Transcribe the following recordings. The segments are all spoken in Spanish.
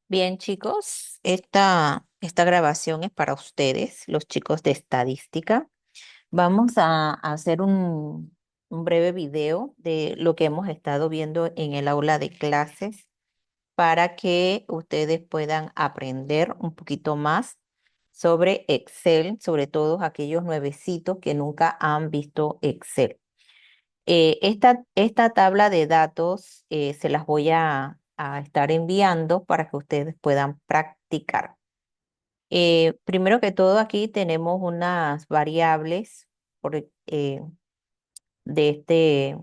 Bien, chicos, esta grabación es para ustedes, los chicos de estadística. Vamos a hacer un breve video de lo que hemos estado viendo en el aula de clases para que ustedes puedan aprender un poquito más sobre Excel, sobre todo aquellos nuevecitos que nunca han visto Excel. Esta tabla de datos se las voy a estar enviando para que ustedes puedan practicar. Primero que todo, aquí tenemos unas variables por, de este,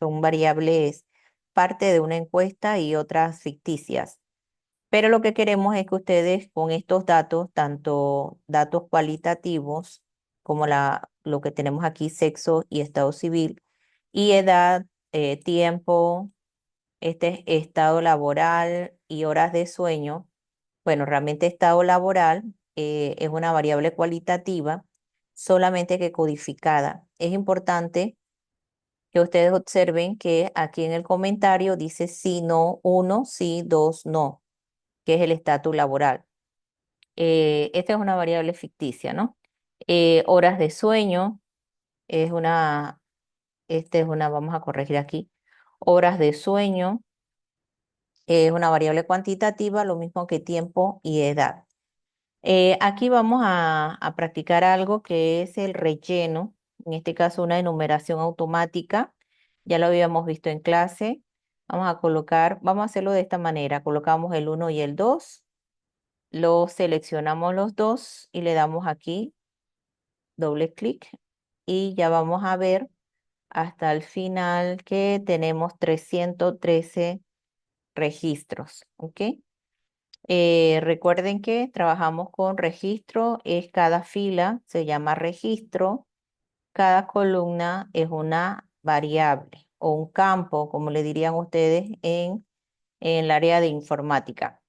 son variables parte de una encuesta y otras ficticias. Pero lo que queremos es que ustedes con estos datos, tanto datos cualitativos como lo que tenemos aquí, sexo y estado civil, y edad, tiempo, este estado laboral y horas de sueño. Bueno, realmente estado laboral es una variable cualitativa, solamente que codificada. Es importante que ustedes observen que aquí en el comentario dice sí, no, uno, sí, dos, no, que es el estatus laboral. Esta es una variable ficticia, ¿no? Horas de sueño es vamos a corregir aquí. Horas de sueño es una variable cuantitativa, lo mismo que tiempo y edad. Aquí vamos a practicar algo que es el relleno, en este caso una enumeración automática. Ya lo habíamos visto en clase. Vamos a hacerlo de esta manera. Colocamos el uno y el 2, lo seleccionamos los dos y le damos aquí doble clic y ya vamos a ver hasta el final que tenemos 313 registros, ¿ok? Recuerden que trabajamos con registro, es cada fila, se llama registro, cada columna es una variable o un campo, como le dirían ustedes en el área de informática.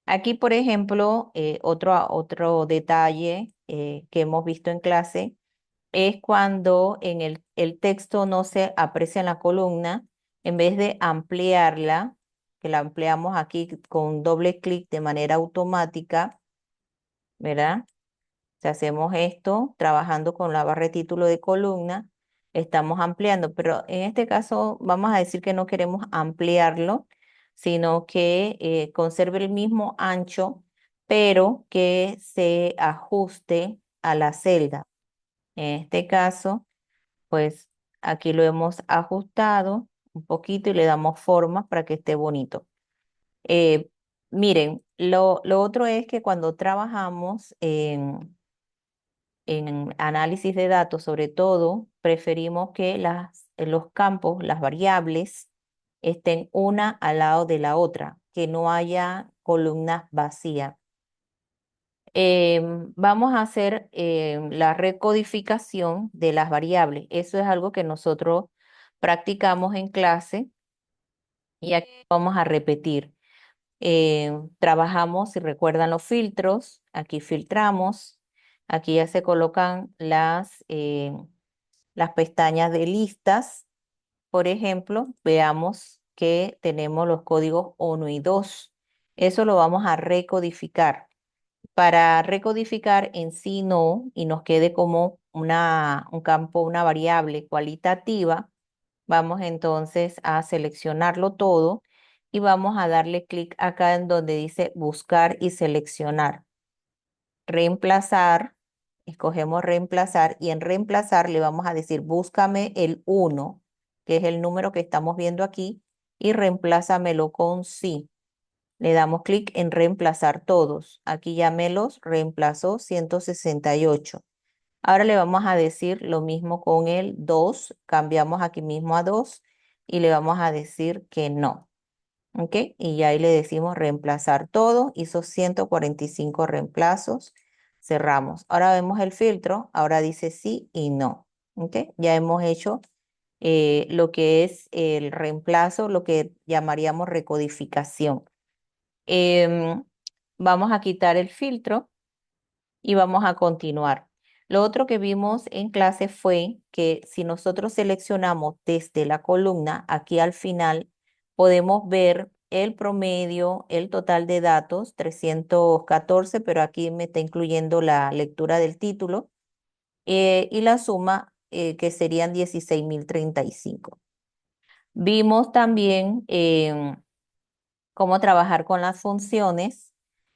Aquí, por ejemplo, otro detalle que hemos visto en clase es cuando en el texto no se aprecia en la columna, en vez de ampliarla, que la ampliamos aquí con doble clic de manera automática, ¿verdad? Si hacemos esto trabajando con la barra de título de columna, estamos ampliando, pero en este caso vamos a decir que no queremos ampliarlo, sino que conserve el mismo ancho, pero que se ajuste a la celda. En este caso, pues aquí lo hemos ajustado un poquito y le damos forma para que esté bonito. Eh, Miren, lo otro es que cuando trabajamos en análisis de datos, sobre todo, preferimos que los campos, las variables, estén una al lado de la otra, que no haya columnas vacías. Vamos a hacer la recodificación de las variables. Eso es algo que nosotros practicamos en clase y aquí vamos a repetir. Trabajamos, si recuerdan los filtros, aquí filtramos, aquí ya se colocan las pestañas de listas. Por ejemplo, veamos que tenemos los códigos 1 y 2. Eso lo vamos a recodificar. Para recodificar en sí no y nos quede como un campo, una variable cualitativa, vamos entonces a seleccionarlo todo y vamos a darle clic acá en donde dice buscar y seleccionar. Reemplazar, escogemos reemplazar y en reemplazar le vamos a decir búscame el uno, que es el número que estamos viendo aquí, y reemplázamelo con sí. Le damos clic en reemplazar todos. Aquí ya me los reemplazó 168. Ahora le vamos a decir lo mismo con el 2. Cambiamos aquí mismo a 2 y le vamos a decir que no. ¿Ok? Y ya ahí le decimos reemplazar todo. Hizo 145 reemplazos. Cerramos. Ahora vemos el filtro. Ahora dice sí y no. ¿Ok? Ya hemos hecho lo que es el reemplazo, lo que llamaríamos recodificación. Em, Vamos a quitar el filtro y vamos a continuar. Lo otro que vimos en clase fue que si nosotros seleccionamos desde la columna, aquí al final podemos ver el promedio, el total de datos, 314, pero aquí me está incluyendo la lectura del título, y la suma, que serían 16.035. Vimos también cómo trabajar con las funciones,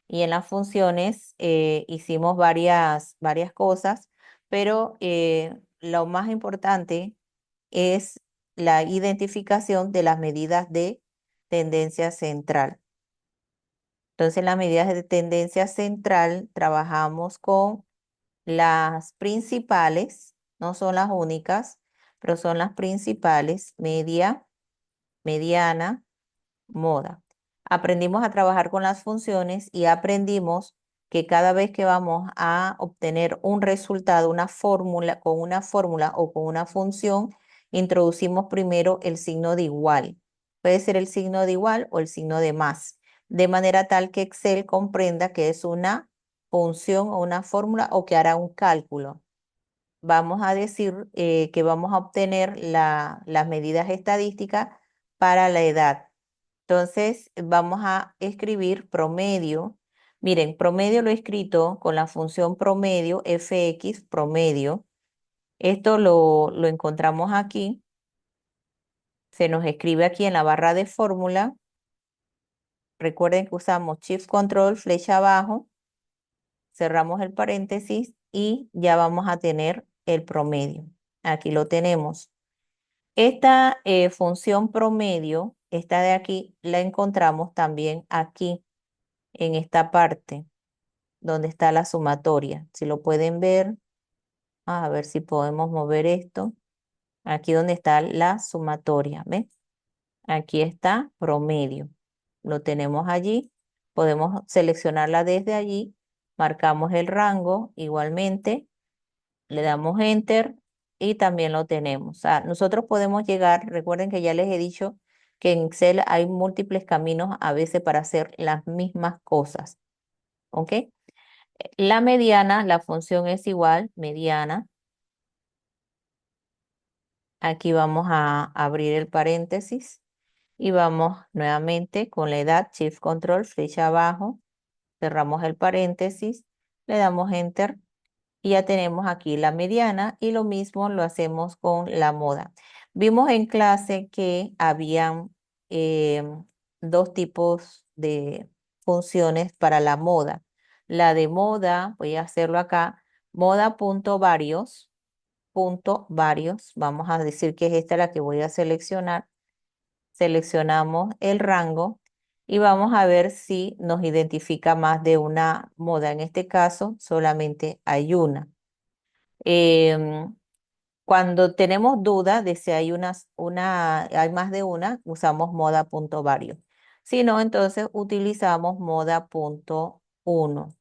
y en las funciones hicimos varias cosas, pero lo más importante es la identificación de las medidas de tendencia central. Entonces, las medidas de tendencia central trabajamos con las principales, no son las únicas, pero son las principales: media, mediana, moda. Aprendimos a trabajar con las funciones y aprendimos que cada vez que vamos a obtener un resultado, una fórmula, con una fórmula o con una función, introducimos primero el signo de igual. Puede ser el signo de igual o el signo de más, de manera tal que Excel comprenda que es una función o una fórmula, o que hará un cálculo. Vamos a decir que vamos a obtener las medidas estadísticas para la edad. Entonces, vamos a escribir promedio. Miren, promedio lo he escrito con la función promedio, fx promedio. Esto lo encontramos aquí. Se nos escribe aquí en la barra de fórmula. Recuerden que usamos Shift Control, flecha abajo, cerramos el paréntesis y ya vamos a tener el promedio. Aquí lo tenemos. Esta función promedio, esta de aquí, la encontramos también aquí, en esta parte donde está la sumatoria. Si lo pueden ver, a ver si podemos mover esto. Aquí donde está la sumatoria, ¿ves? Aquí está promedio. Lo tenemos allí. Podemos seleccionarla desde allí. Marcamos el rango igualmente. Le damos Enter y también lo tenemos. O sea, nosotros podemos llegar, recuerden que ya les he dicho que en Excel hay múltiples caminos a veces para hacer las mismas cosas. ¿Ok? La mediana, la función es igual, mediana. Aquí vamos a abrir el paréntesis y vamos nuevamente con la edad, Shift Control, flecha abajo, cerramos el paréntesis, le damos Enter y ya tenemos aquí la mediana, y lo mismo lo hacemos con la moda. Vimos en clase que habían dos tipos de funciones para la moda. La de moda, voy a hacerlo acá, moda.varios, vamos a decir que es esta la que voy a seleccionar. Seleccionamos el rango y vamos a ver si nos identifica más de una moda. En este caso, solamente hay una. Em, Cuando tenemos duda de si hay hay más de una, usamos moda.varios. Si no, entonces utilizamos moda.1,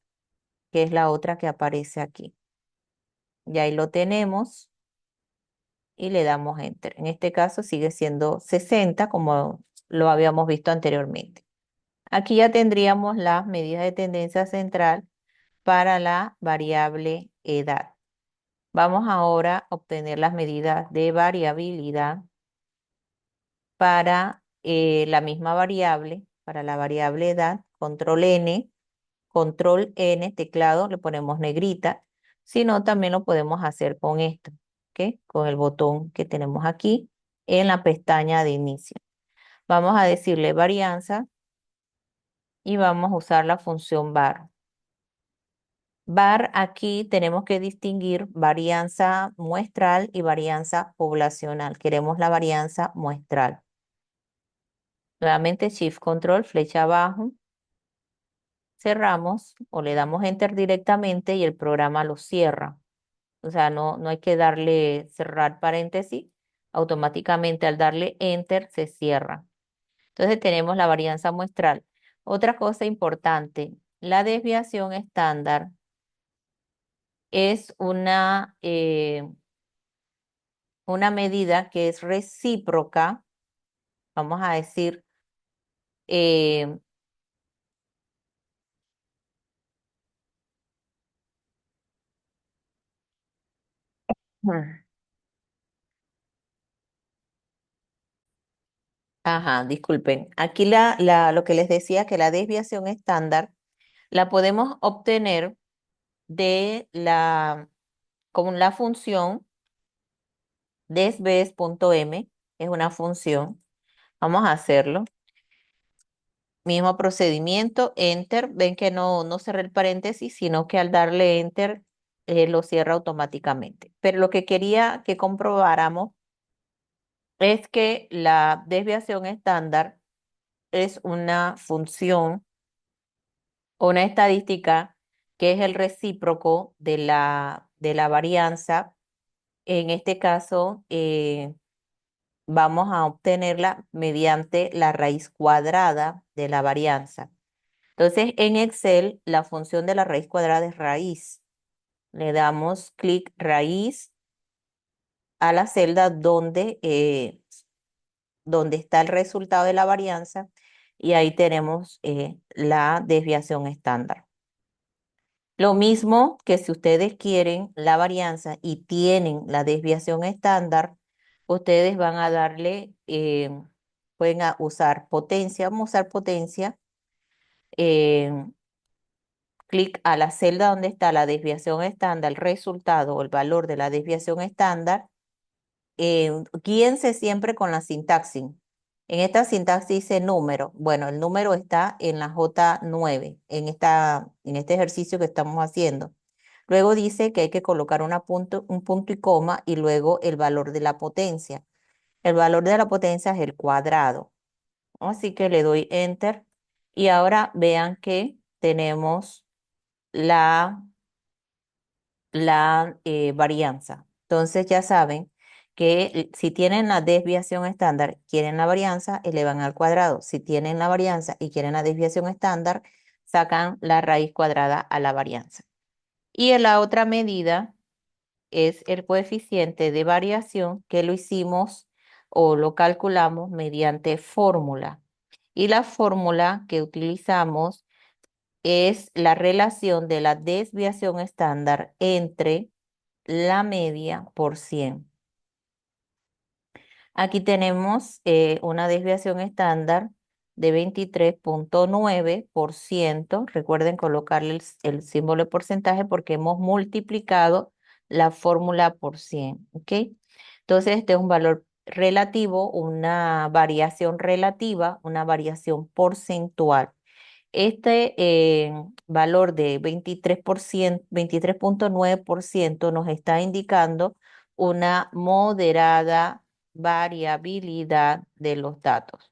que es la otra que aparece aquí. Y ahí lo tenemos y le damos Enter. En este caso sigue siendo 60, como lo habíamos visto anteriormente. Aquí ya tendríamos las medidas de tendencia central para la variable edad. Vamos ahora a obtener las medidas de variabilidad para la misma variable, para la variable edad. Control N, teclado, le ponemos negrita. Si no, también lo podemos hacer con esto, ¿ok? Con el botón que tenemos aquí en la pestaña de inicio. Vamos a decirle varianza y vamos a usar la función var. Var, aquí tenemos que distinguir varianza muestral y varianza poblacional. Queremos la varianza muestral. Nuevamente Shift Control, flecha abajo. Cerramos o le damos Enter directamente y el programa lo cierra. O sea, no hay que darle cerrar paréntesis. Automáticamente al darle Enter se cierra. Entonces tenemos la varianza muestral. Otra cosa importante, la desviación estándar es una medida que es recíproca, vamos a decir, eh, Ajá, disculpen. Aquí lo que les decía que la desviación estándar la podemos obtener de con la función desves.m, es una función. Vamos a hacerlo. Mismo procedimiento, enter. Ven que no cerré el paréntesis, sino que al darle enter lo cierra automáticamente. Pero lo que quería que comprobáramos es que la desviación estándar es una función o una estadística que es el recíproco de la varianza. En este caso, vamos a obtenerla mediante la raíz cuadrada de la varianza. Entonces, en Excel, la función de la raíz cuadrada es raíz. Le damos clic raíz a la celda donde está el resultado de la varianza y ahí tenemos la desviación estándar. Lo mismo que si ustedes quieren la varianza y tienen la desviación estándar, ustedes van a darle, pueden usar potencia, vamos a usar potencia, eh, clic a la celda donde está la desviación estándar, el resultado o el valor de la desviación estándar, guíense siempre con la sintaxis. En esta sintaxis dice número. Bueno, el número está en la J9, en este ejercicio que estamos haciendo. Luego dice que hay que colocar un punto y coma y luego el valor de la potencia. El valor de la potencia es el cuadrado. Así que le doy enter y ahora vean que tenemos la varianza. Entonces ya saben que si tienen la desviación estándar, quieren la varianza, elevan al cuadrado. Si tienen la varianza y quieren la desviación estándar, sacan la raíz cuadrada a la varianza. Y en la otra medida es el coeficiente de variación que lo hicimos o lo calculamos mediante fórmula. Y la fórmula que utilizamos es la relación de la desviación estándar entre la media por 100. Aquí tenemos una desviación estándar de 23,9%. Recuerden colocarle el símbolo de porcentaje porque hemos multiplicado la fórmula por 100. ¿Ok? Entonces, este es un valor relativo, una variación relativa, una variación porcentual. Este valor de 23%, 23,9% nos está indicando una moderada variabilidad de los datos.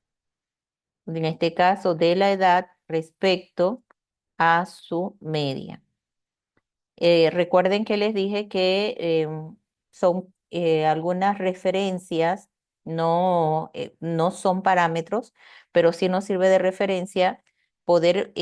En este caso, de la edad respecto a su media. Recuerden que les dije que son algunas referencias, no son parámetros, pero sí nos sirve de referencia poder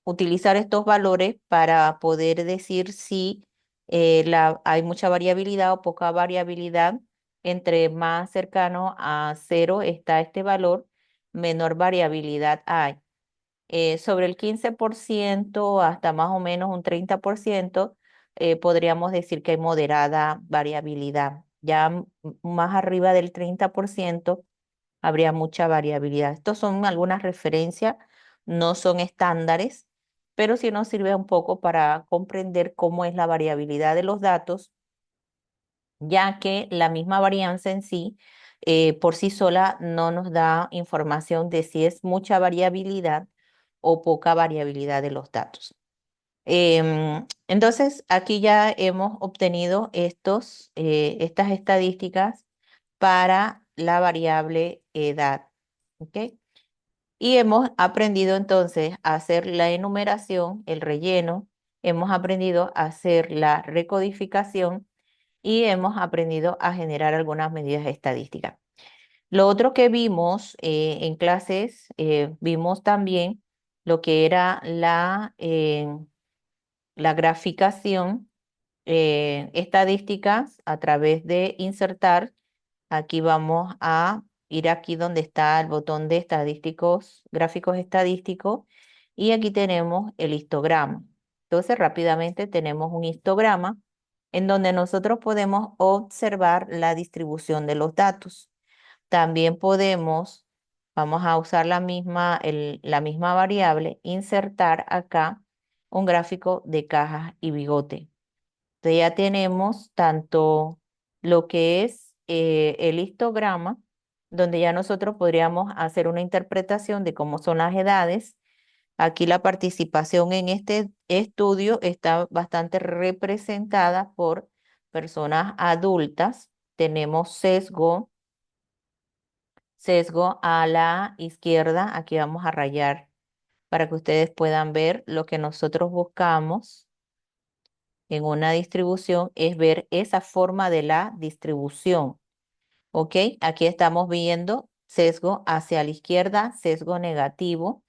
utilizar estos valores para poder decir si hay mucha variabilidad o poca variabilidad. Entre más cercano a cero está este valor, menor variabilidad hay. Sobre el 15% hasta más o menos un 30%, podríamos decir que hay moderada variabilidad. Ya más arriba del 30% habría mucha variabilidad. Estos son algunas referencias, no son estándares, pero sí nos sirve un poco para comprender cómo es la variabilidad de los datos, ya que la misma varianza en sí, por sí sola, no nos da información de si es mucha variabilidad o poca variabilidad de los datos. Entonces, aquí ya hemos obtenido estas estadísticas para la variable edad. ¿Ok? Y hemos aprendido entonces a hacer la enumeración, el relleno, hemos aprendido a hacer la recodificación y hemos aprendido a generar algunas medidas estadísticas. Lo otro que vimos en clases, vimos también lo que era la graficación estadísticas a través de insertar. Aquí vamos a ir aquí donde está el botón de estadísticos, gráficos estadísticos, y aquí tenemos el histograma. Entonces, rápidamente tenemos un histograma en donde nosotros podemos observar la distribución de los datos. también podemos, vamos a usar la misma variable, insertar acá un gráfico de cajas y bigote. Entonces ya tenemos tanto lo que es el histograma, donde ya nosotros podríamos hacer una interpretación de cómo son las edades. Aquí la participación en este estudio está bastante representada por personas adultas. Tenemos sesgo a la izquierda. Aquí vamos a rayar para que ustedes puedan ver lo que nosotros buscamos en una distribución, es ver esa forma de la distribución. ¿Ok? Aquí estamos viendo sesgo hacia la izquierda, sesgo negativo,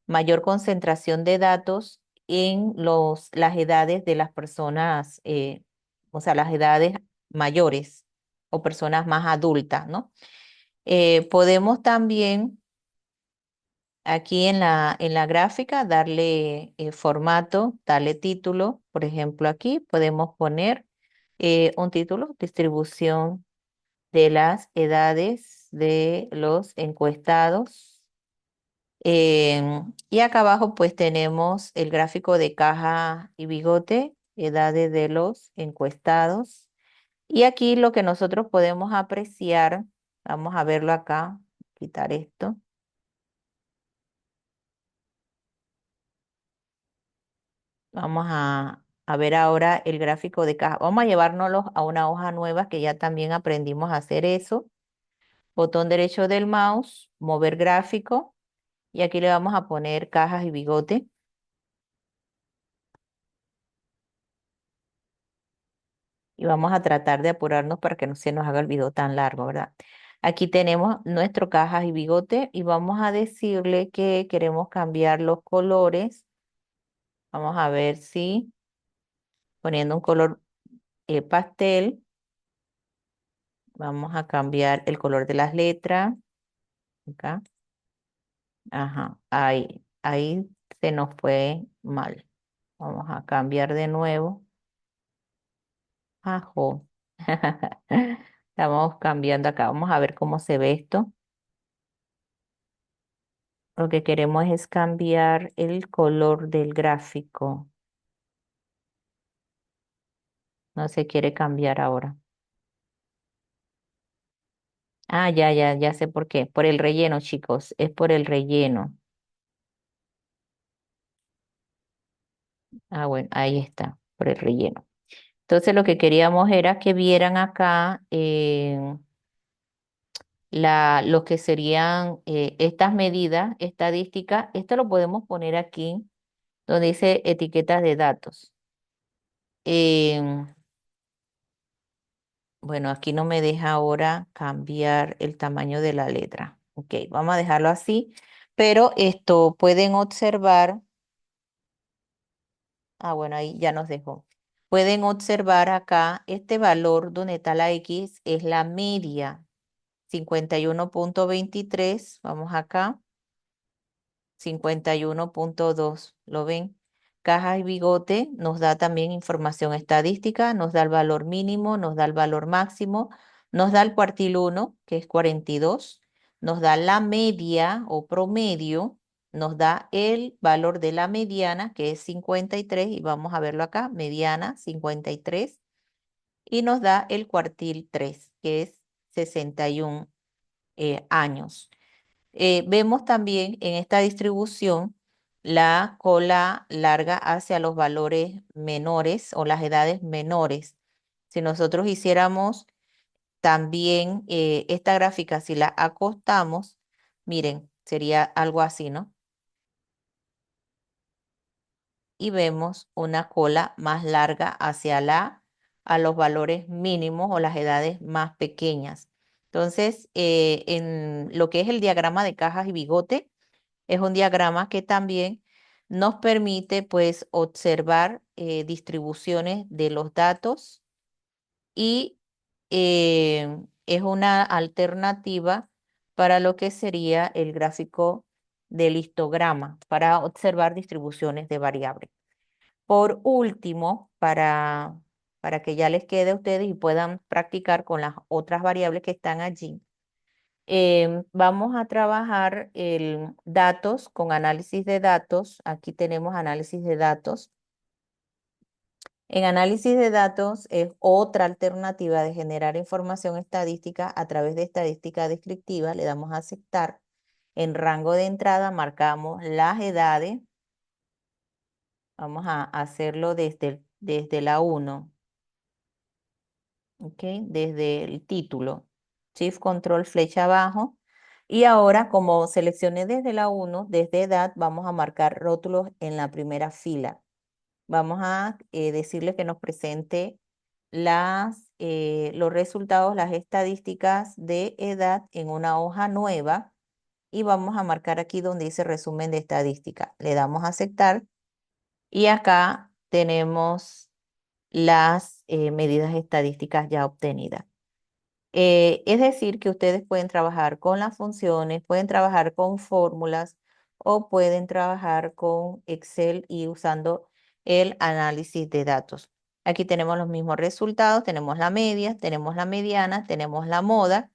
mayor concentración de datos en las edades de las personas, o sea, las edades mayores o personas más adultas, ¿no? Podemos también aquí en la gráfica darle formato, darle título. Por ejemplo, aquí podemos poner un título, distribución de las edades de los encuestados. Y acá abajo pues tenemos el gráfico de caja y bigote, edades de los encuestados. Y aquí lo que nosotros podemos apreciar, vamos a verlo acá, quitar esto. Vamos a ver ahora el gráfico de caja. Vamos a llevárnoslos a una hoja nueva que ya también aprendimos a hacer eso. Botón derecho del mouse, mover gráfico. Y aquí le vamos a poner cajas y bigote. Y vamos a tratar de apurarnos para que no se nos haga el video tan largo, ¿verdad? Aquí tenemos nuestro cajas y bigote y vamos a decirle que queremos cambiar los colores. Vamos a ver si poniendo un color pastel, vamos a cambiar el color de las letras. Acá. Ajá, ahí se nos fue mal. Vamos a cambiar de nuevo. Ajo. Estamos cambiando acá. Vamos a ver cómo se ve esto. Lo que queremos es cambiar el color del gráfico. No se quiere cambiar ahora. Ah, ya sé por qué. Por el relleno, chicos. Es por el relleno. Ah, bueno, ahí está, por el relleno. Entonces lo que queríamos era que vieran acá lo que serían estas medidas estadísticas. Esto lo podemos poner aquí donde dice etiquetas de datos. Em, bueno, aquí no me deja ahora cambiar el tamaño de la letra. Ok, vamos a dejarlo así, pero esto pueden observar. Ah, bueno, ahí ya nos dejó. Pueden observar acá este valor donde está la X es la media 51,23. Vamos acá. 51,2. ¿Lo ven? Caja y bigote nos da también información estadística, nos da el valor mínimo, nos da el valor máximo, nos da el cuartil 1, que es 42, nos da la media o promedio, nos da el valor de la mediana, que es 53, y vamos a verlo acá, mediana 53, y nos da el cuartil 3, que es 61 años. Vemos también en esta distribución la cola larga hacia los valores menores o las edades menores. Si nosotros hiciéramos también esta gráfica, si la acostamos, miren, sería algo así, ¿no? Y vemos una cola más larga hacia a los valores mínimos o las edades más pequeñas. Entonces, en lo que es el diagrama de cajas y bigote, es un diagrama que también nos permite pues observar distribuciones de los datos y es una alternativa para lo que sería el gráfico del histograma para observar distribuciones de variables. Por último, para que ya les quede a ustedes y puedan practicar con las otras variables que están allí, Vamos a trabajar el datos con análisis de datos. Aquí tenemos análisis de datos. En análisis de datos es otra alternativa de generar información estadística a través de estadística descriptiva. Le damos a aceptar. En rango de entrada marcamos las edades. Vamos a hacerlo desde la 1, ¿ok? Desde el título. Shift Control flecha abajo. Y ahora, como seleccioné desde la 1, desde edad, vamos a marcar rótulos en la primera fila. Vamos a decirle que nos presente los resultados, las estadísticas de edad en una hoja nueva y vamos a marcar aquí donde dice resumen de estadística. Le damos a aceptar y acá tenemos las medidas estadísticas ya obtenidas. Es decir, que ustedes pueden trabajar con las funciones, pueden trabajar con fórmulas o pueden trabajar con Excel y usando el análisis de datos. Aquí tenemos los mismos resultados, tenemos la media, tenemos la mediana, tenemos la moda.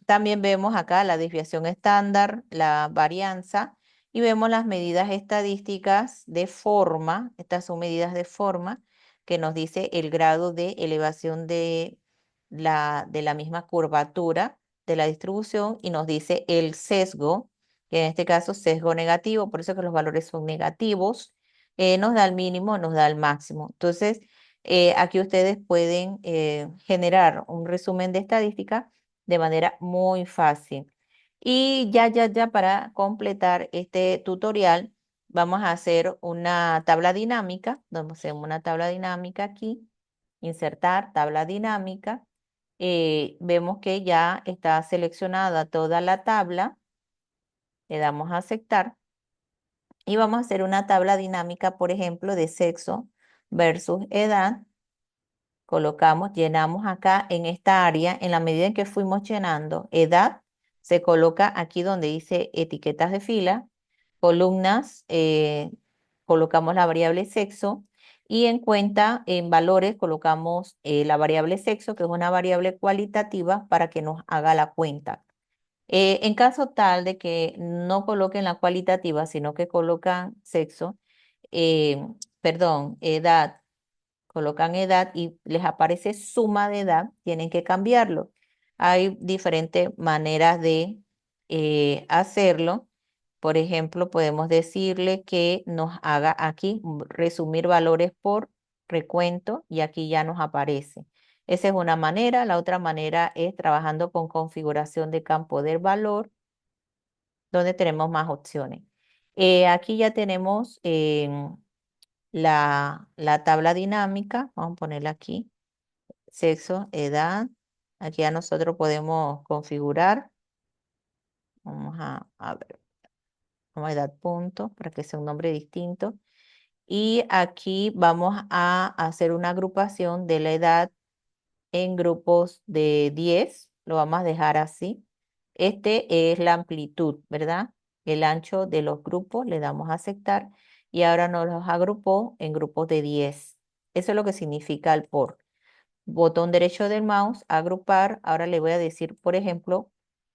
También vemos acá la desviación estándar, la varianza y vemos las medidas estadísticas de forma. Estas son medidas de forma que nos dice el grado de elevación de la misma curvatura de la distribución y nos dice el sesgo, que en este caso sesgo negativo, por eso que los valores son negativos. Nos da el mínimo, nos da el máximo. Entonces, aquí ustedes pueden generar un resumen de estadística de manera muy fácil. Y ya para completar este tutorial, vamos a hacer una tabla dinámica. Vamos a hacer una tabla dinámica aquí. Insertar tabla dinámica. Vemos que ya está seleccionada toda la tabla. Le damos a aceptar. Y vamos a hacer una tabla dinámica, por ejemplo, de sexo versus edad. Colocamos, llenamos acá en esta área, en la medida en que fuimos llenando, edad, se coloca aquí donde dice etiquetas de fila, columnas, colocamos la variable sexo y en cuenta, en valores, colocamos la variable sexo, que es una variable cualitativa para que nos haga la cuenta. En caso tal de que no coloquen la cualitativa, sino que colocan sexo, eh, perdón, edad, colocan edad y les aparece suma de edad, tienen que cambiarlo. Hay diferentes maneras de hacerlo. Por ejemplo, podemos decirle que nos haga aquí resumir valores por recuento y aquí ya nos aparece. Esa es una manera. La otra manera es trabajando con configuración de campo del valor, donde tenemos más opciones. Aquí ya tenemos la tabla dinámica, vamos a ponerla aquí, sexo, edad, aquí ya nosotros podemos configurar, vamos a ver, vamos a dar punto para que sea un nombre distinto, y aquí vamos a hacer una agrupación de la edad en grupos de 10, lo vamos a dejar así. Este es la amplitud, ¿verdad? El ancho de los grupos, le damos a aceptar y ahora nos los agrupó en grupos de 10. Eso es lo que significa el por. Botón derecho del mouse, agrupar. Ahora le voy a decir, por ejemplo,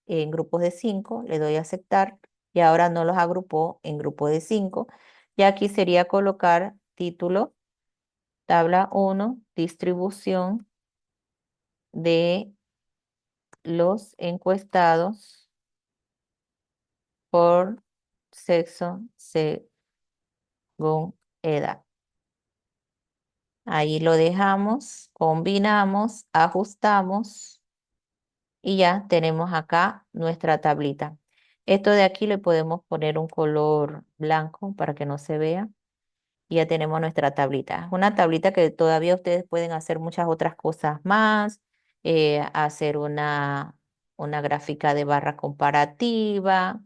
en grupos de 5, le doy a aceptar y ahora no los agrupó en grupos de 5. Y aquí sería colocar título, tabla 1, distribución de los encuestados por sexo según edad. Ahí lo dejamos, combinamos, ajustamos y ya tenemos acá nuestra tablita. Esto de aquí le podemos poner un color blanco para que no se vea. Y ya tenemos nuestra tablita. Una tablita que todavía ustedes pueden hacer muchas otras cosas más, hacer una gráfica de barra comparativa,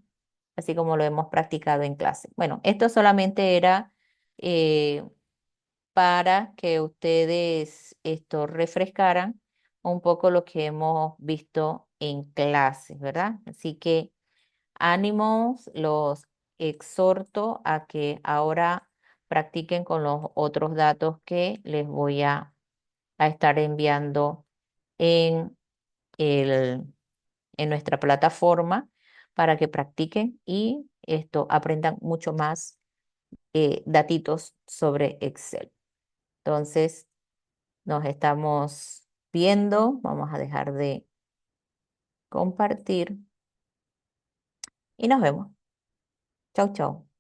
así como lo hemos practicado en clase. Bueno, esto solamente era eh, para que ustedes esto refrescaran un poco lo que hemos visto en clase, ¿verdad? Así que ánimos, los exhorto a que ahora practiquen con los otros datos que les voy a estar enviando en el en nuestra plataforma para que practiquen y esto aprendan mucho más datitos sobre Excel. Entonces, nos estamos viendo. Vamos a dejar de compartir y nos vemos. Chau, chau.